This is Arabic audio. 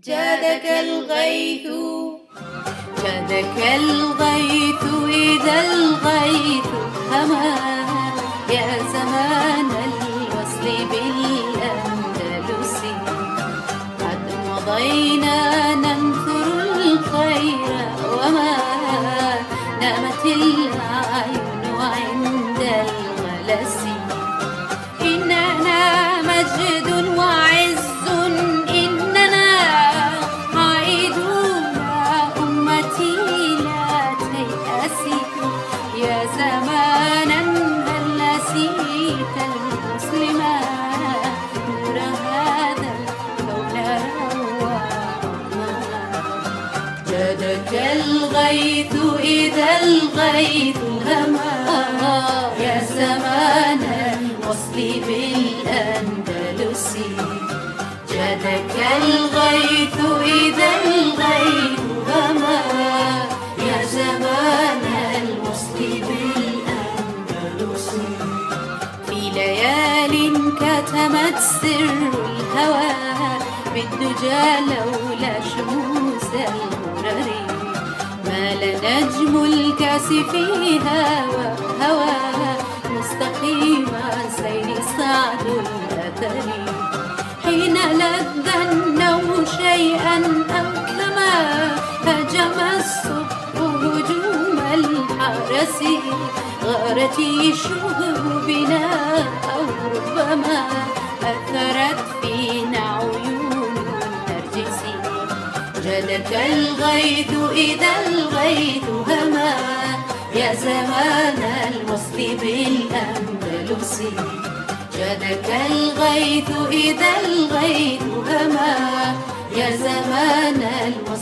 جادك الغيث جادك الغيث إذا الغيث هما يا زمان الوصل بالأندلس قد مضينا ننثر الخير وما نامت الأعين عند الغلس إننا مجد وعز إننا عائدون أمتي لا تيأسي يا زمانا هل نسيت المسلما نور هذا الكون روى جادك الغيث إذا الغيث هما يا زمان الوصل بالأندلس جادك الغيث إذا الغيث هما يا زمان الوصل بالأندلس في ليال كتمت سر الهوى بالدجى لولا شموس الغرر مال نجم الكاس فيها وهوى مستقيم سير صعد الأثر حين لذ النوم شيئا أو كما هجم الصبح هجوم الحرس غارت الشهب بنا أو ربما أثرت فينا عيون النرجس جادك الغيث إذا الغيث هما يا زمان الوصل بالأندلس جادك الغيث إذا الغيث هما يا زمان الوصل